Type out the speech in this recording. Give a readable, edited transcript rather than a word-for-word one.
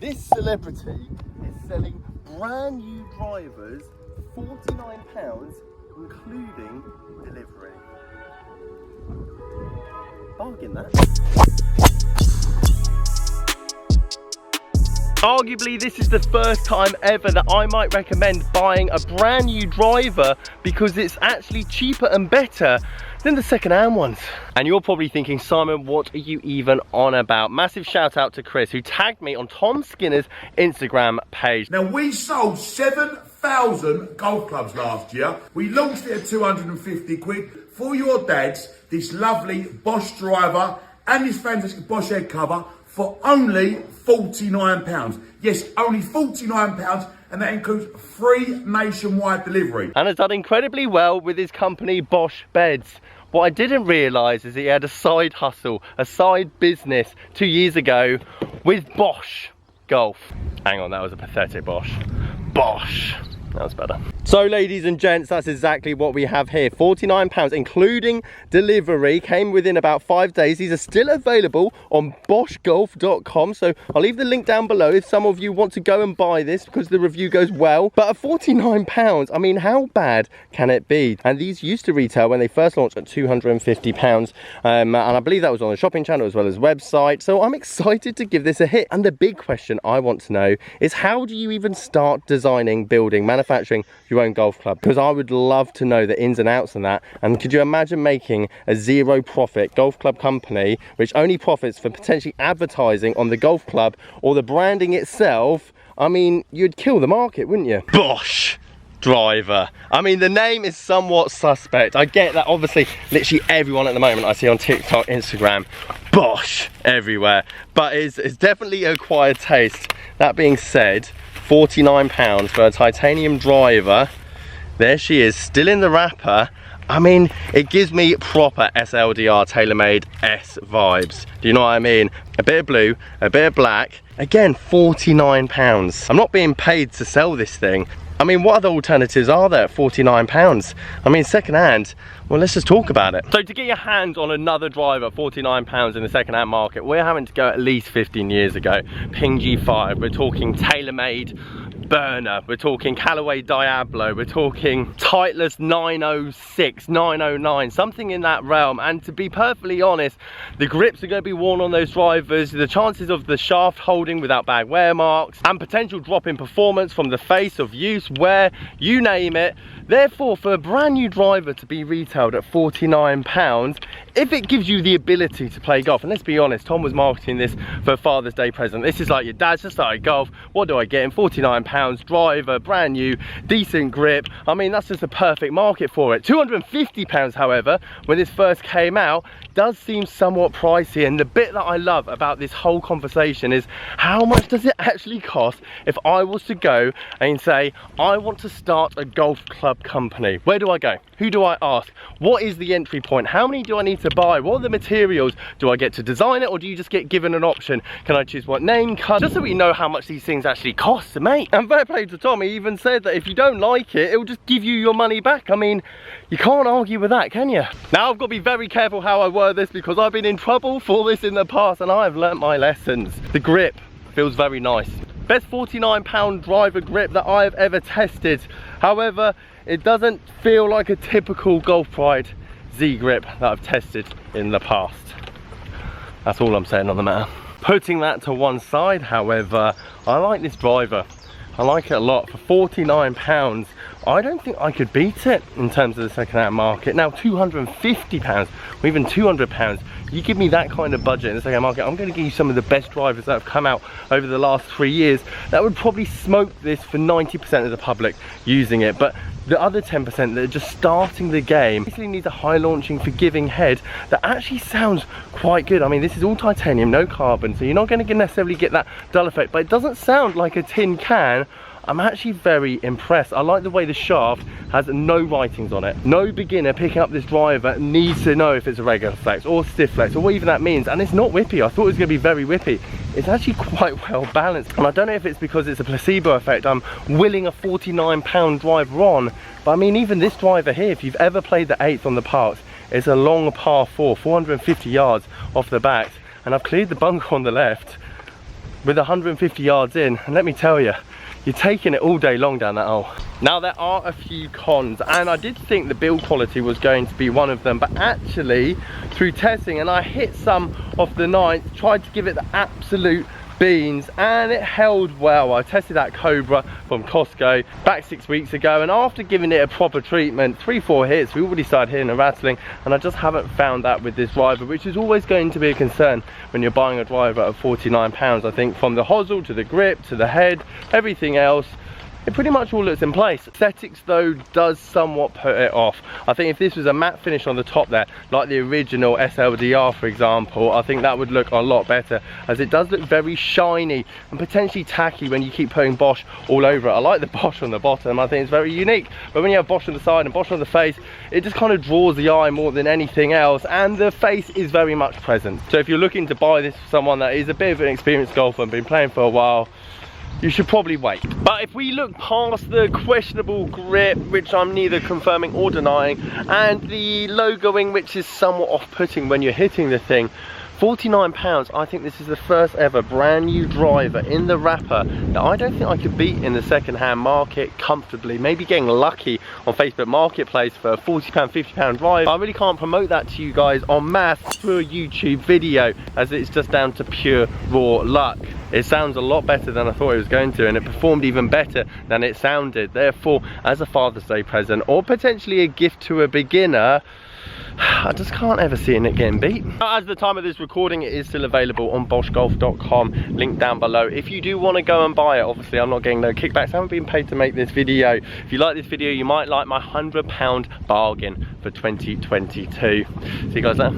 This celebrity is selling brand new drivers, £49, including delivery. Bargain that. Arguably, this is the first time ever that I might recommend buying a brand new driver because it's actually cheaper and better than the second-hand ones. And you're probably thinking, Simon, what are you even on about? Massive shout out to Chris, who tagged me on Tom Skinner's Instagram page. Now, we sold 7,000 golf clubs last year. We launched it at 250 quid for your dads, this lovely Bosh Driver and this fantastic Bosh head cover for only £49. Yes, only £49, and that includes free nationwide delivery. And has done incredibly well with his company Bosh Beds. What I didn't realise is he had a side hustle, a side business 2 years ago with Bosh Golf. Hang on, that was a pathetic Bosh. Bosh. That was better. So ladies and gents, that's exactly what we have here. £49, including delivery. Came within about 5 days. These are still available on boshgolf.com. So I'll leave the link down below if some of you want to go and buy this because the review goes well. But at £49, I mean, how bad can it be? And these used to retail when they first launched at £250. And I believe that was on the shopping channel as well as website. So I'm excited to give this a hit. And the big question I want to know is, how do you even start designing, building, manufacturing your own golf club? Because I would love to know the ins and outs on that. And could you imagine making a zero profit golf club company which only profits for potentially advertising on the golf club or the branding itself? I mean, you'd kill the market, wouldn't you? Bosh Driver. I mean, the name is somewhat suspect. I get that obviously literally everyone at the moment I see on TikTok, Instagram, Bosh everywhere, but it's definitely an acquired taste. That being said, £49 for a titanium driver. There she is, still in the wrapper. I mean, it gives me proper SLDR TaylorMade S vibes. Do you know what I mean? A bit of blue, a bit of black. Again, £49. I'm not being paid to sell this thing. I mean, what other alternatives are there at £49? I mean, second-hand, well, let's just talk about it. So to get your hands on another driver at £49 in the second-hand market, we're having to go at least 15 years ago. Ping G5, we're talking TaylorMade Burner, we're talking Callaway Diablo, we're talking Titleist 906, 909, something in that realm. And to be perfectly honest, the grips are going to be worn on those drivers, the chances of the shaft holding without bag wear marks, and potential drop in performance from the face of use, wear, you name it. Therefore, for a brand new driver to be retailed at £49, if it gives you the ability to play golf, and let's be honest, Tom was marketing this for a Father's Day present. This is like, your dad's just started golf, what do I get in? £49, driver, brand new, decent grip. I mean, that's just a perfect market for it. £250, however, when this first came out, does seem somewhat pricey. And the bit that I love about this whole conversation is, how much does it actually cost if I was to go and say, I want to start a golf club company? Where do I go? Who do I ask? What is the entry point? How many do I need to buy? What are the materials? Do I get to design it, or do you just get given an option? Can I choose what name, cut? Just so we know how much these things actually cost to make. And fair play to Tom, he even said that if you don't like it, it'll just give you your money back. I mean, you can't argue with that, can you? Now, I've got to be very careful how I word this because I've been in trouble for this in the past and I've learnt my lessons. The grip feels very nice. Best £49 driver grip that I've ever tested. However, it doesn't feel like a typical Golf Pride Z grip that I've tested in the past. That's all I'm saying on the matter. Putting that to one side, however, I like this driver. I like it a lot. For £49, I don't think I could beat it in terms of the second-hand market. Now, £250 or even £200, you give me that kind of budget in the second-hand market, I'm going to give you some of the best drivers that have come out over the last 3 years. That would probably smoke this for 90% of the public using it. But the other 10% that are just starting the game basically needs a high launching, forgiving head that actually sounds quite good. I mean, this is all titanium, no carbon, so you're not going to necessarily get that dull effect, but it doesn't sound like a tin can. I'm actually very impressed. I like the way the shaft has no writings on it. No beginner picking up this driver needs to know if it's a regular flex or stiff flex or what even that means. And it's not whippy. I thought it was going to be very whippy. It's actually quite well balanced. And I don't know if it's because it's a placebo effect. I'm willing a £49 driver on. But I mean, even this driver here, if you've ever played the 8th on the parks, it's a long par 4, 450 yards off the back. And I've cleared the bunker on the left. with 150 yards in, and let me tell you, you're taking it all day long down that hole. Now there are a few cons, and I did think the build quality was going to be one of them, but actually through testing, and I hit some of the 9th, tried to give it the absolute beans, and it held well. I tested that Cobra from Costco back 6 weeks ago, and after giving it a proper treatment, 3-4 hits, we already started hearing and rattling, and I just haven't found that with this driver, which is always going to be a concern when you're buying a driver at £49. I think from the hosel to the grip to the head, everything else, it pretty much all looks in place. Aesthetics though does somewhat put it off. I think if this was a matte finish on the top there, like the original SLDR for example, I think that would look a lot better, as it does look very shiny and potentially tacky when you keep putting Bosch all over it. I like the Bosch on the bottom, I think it's very unique, but when you have Bosch on the side and Bosch on the face, it just kind of draws the eye more than anything else, and the face is very much present. So if you're looking to buy this for someone that is a bit of an experienced golfer and been playing for a while, you should probably wait. But if we look past the questionable grip, which I'm neither confirming or denying, and the logoing, which is somewhat off-putting when you're hitting the thing, £49, I think this is the first ever brand new driver in the wrapper that I don't think I could beat in the second-hand market comfortably. Maybe getting lucky on Facebook Marketplace for a £40, £50 driver. I really can't promote that to you guys en masse through a YouTube video, as it's just down to pure raw luck. It sounds a lot better than I thought it was going to, and it performed even better than it sounded. Therefore, as a Father's Day present, or potentially a gift to a beginner, I just can't ever see it getting beat. As the time of this recording, it is still available on boshgolf.com, link down below. If you do want to go and buy it, obviously I'm not getting no kickbacks, I haven't been paid to make this video. If you like this video, you might like my £100 bargain for 2022. See you guys there.